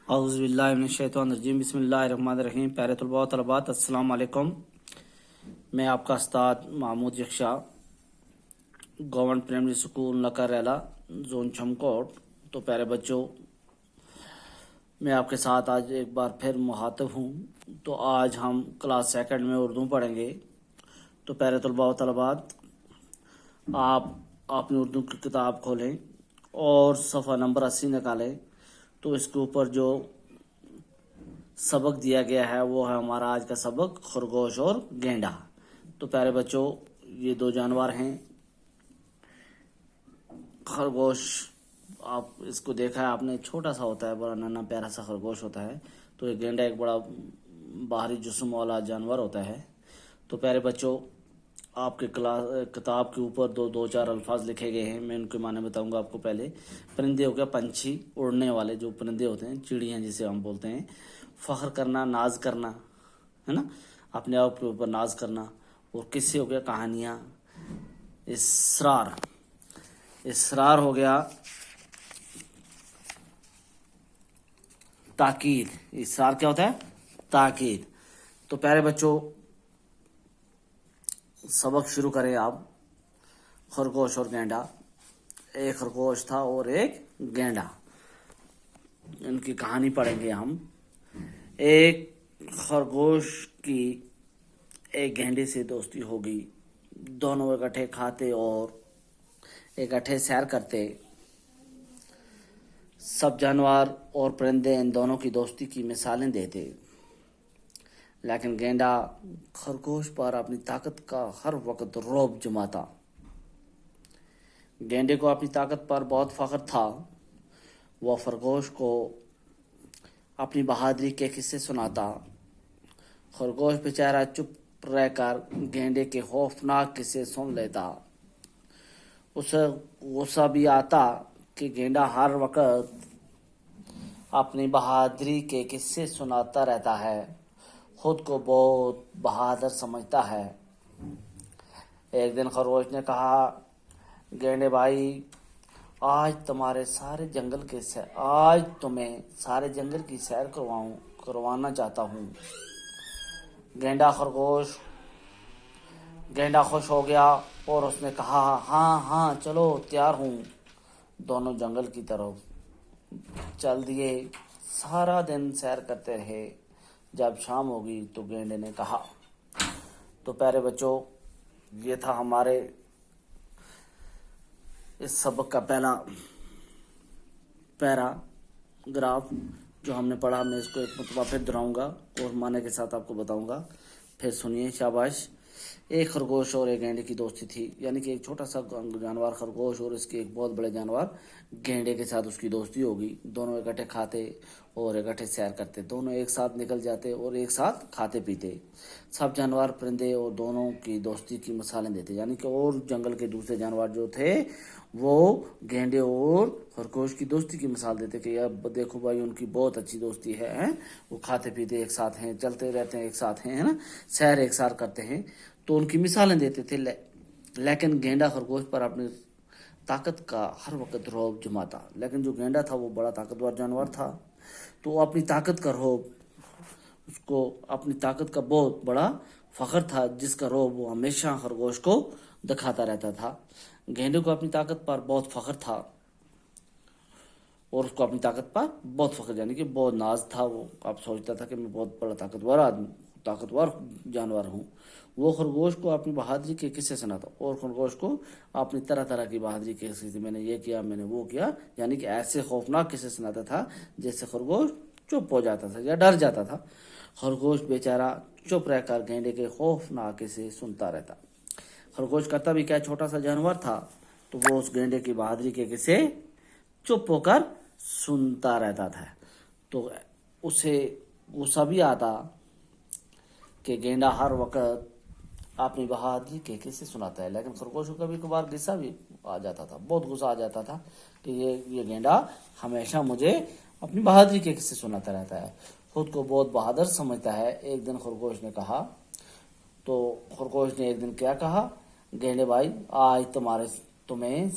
اعوذ باللہ من الشیطان الرجیم بسم اللہ الرحمن الرحیم پیارے طلباء و طلبات السلام علیکم۔ میں آپ کا استاد محمود یکشا گورنمنٹ پرائمری اسکول نکر ریلا زون چھمکوٹ۔ تو پیارے بچوں، میں آپ کے ساتھ آج ایک بار پھر مخاطب ہوں۔ تو آج ہم کلاس سیکنڈ میں اردو پڑھیں گے۔ تو پیارے طلباء و طلبات، آپ اپنی اردو کی کتاب کھولیں اور صفحہ نمبر 80 نکالیں۔ تو اس کے اوپر جو سبق دیا گیا ہے وہ ہے ہمارا آج کا سبق خرگوش اور گینڈا۔ تو پیارے بچوں، یہ دو جانور ہیں۔ خرگوش، آپ اس کو دیکھا ہے آپ نے، چھوٹا سا ہوتا ہے، بڑا ننا پیارا سا خرگوش ہوتا ہے۔ تو یہ گینڈا ایک بڑا باہری جسم والا جانور ہوتا ہے۔ تو پیارے بچوں، آپ کے کتاب کے اوپر دو چار الفاظ لکھے گئے ہیں، میں ان کے معنی بتاؤں گا آپ کو۔ پہلے پرندے ہو گیا، پنچھی، اڑنے والے جو پرندے ہوتے ہیں، چڑیاں جسے ہم بولتے ہیں۔ فخر کرنا، ناز کرنا، ہے نا، اپنے آپ کے اوپر ناز کرنا۔ اور قصے ہو گیا، کہانیاں۔ اسرار ہو گیا، تاکید۔ اسرار کیا ہوتا ہے؟ تاکید۔ تو پیارے بچوں، سبق شروع کریں آپ۔ خرگوش اور گینڈا۔ ایک خرگوش تھا اور ایک گینڈا، ان کی کہانی پڑھیں گے ہم۔ ایک خرگوش کی ایک گینڈے سے دوستی ہو گئی۔ دونوں اکٹھے کھاتے اور اکٹھے سیر کرتے۔ سب جانور اور پرندے ان دونوں کی دوستی کی مثالیں دیتے، لیکن گینڈا خرگوش پر اپنی طاقت کا ہر وقت رعب جماتا۔ گینڈے کو اپنی طاقت پر بہت فخر تھا۔ وہ خرگوش کو اپنی بہادری کے قصے سناتا۔ خرگوش بیچارہ چپ رہ کر گینڈے کے خوفناک قصے سن لیتا۔ اسے غصہ بھی آتا کہ گینڈا ہر وقت اپنی بہادری کے قصے سناتا رہتا ہے، خود کو بہت بہادر سمجھتا ہے۔ ایک دن خرگوش نے کہا، گینڈے بھائی، آج تمہیں سارے جنگل کی سیر کروانا چاہتا ہوں۔ گینڈا خوش ہو گیا اور اس نے کہا، ہاں چلو، تیار ہوں۔ دونوں جنگل کی طرف چل دیے۔ سارا دن سیر کرتے رہے۔ جب شام ہوگی تو گینڈے نے کہا۔ تو پیارے بچوں، یہ تھا ہمارے اس سبق کا پہلا پیراگراف جو ہم نے پڑھا۔ میں اس کو ایک مرتبہ پھر دہراؤں گا اور معنی کے ساتھ آپ کو بتاؤں گا، پھر سنیے، شاباش۔ ایک خرگوش اور ایک گینڈے کی دوستی تھی، یعنی کہ ایک چھوٹا سا جانور خرگوش اور اس کے ایک بہت بڑے جانور گینڈے کے ساتھ اس کی دوستی ہوگی۔ دونوں اکٹھے کھاتے اور اکٹھے سیر کرتے، دونوں ایک ساتھ نکل جاتے اور ایک ساتھ کھاتے پیتے۔ سب جانور، پرندے اور دونوں کی دوستی کی مثالیں دیتے، یعنی کہ اور جنگل کے دوسرے جانور جو تھے وہ گینڈے اور خرگوش کی دوستی کی مثال دیتے کہ یار دیکھو بھائی، ان کی بہت اچھی دوستی ہے، وہ کھاتے پیتے ایک ساتھ ہیں، چلتے رہتے ہیں ایک ساتھ ہیں، ہے نا، سیر ایک ساتھ کرتے ہیں۔ تو ان کی مثالیں دیتے تھے۔ لیکن گینڈا خرگوش پر اپنی طاقت کا ہر وقت رعب جماتا۔ لیکن جو گینڈا تھا وہ بڑا طاقتور جانور تھا، تو وہ اپنی طاقت کا رعب، اس کو اپنی طاقت کا بہت بڑا فخر تھا، جس کا رعب وہ ہمیشہ خرگوش کو دکھاتا رہتا تھا۔ گینڈے کو اپنی طاقت پر بہت فخر تھا اور اس کو اپنی طاقت پر بہت فخر، یعنی کہ بہت ناز تھا۔ وہ اب سوچتا تھا کہ میں بہت بڑا طاقتور جانور ہوں۔ وہ خرگوش کو اپنی بہادری کے قصے سناتا اور خرگوش کو اپنی طرح طرح کی بہادری کے قصے، میں نے یہ کیا، میں نے وہ کیا، یعنی کہ ایسے خوفناک قصے سناتا تھا جس سے خرگوش چپ ہو جاتا تھا یا ڈر جاتا تھا۔ خرگوش بیچارہ چپ رہ کر گینڈے کے خوفناک قصے سنتا رہتا۔ خرگوش کرتا بھی کیا، چھوٹا سا جانور تھا، تو وہ اس گینڈے کی بہادری کے قصے چپ ہو کر سنتا رہتا تھا۔ تو اسے غصہ بھی آتا کہ گینڈا ہر وقت اپنی بہادری کے قصے سناتا ہے، لیکن خرگوش کو کبھی کبھار غصہ بھی آ جاتا تھا، بہت غصہ آ جاتا تھا کہ یہ گینڈا ہمیشہ مجھے اپنی بہادری کے قصے سناتا رہتا ہے، خود کو بہت بہادر سمجھتا ہے۔ ایک دن خرگوش نے کہا، تو خرگوش نے ایک دن کیا کہا، گینڈے بھائی، آج تمہیں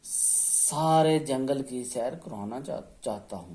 سارے جنگل کی سیر کروانا چاہتا ہوں۔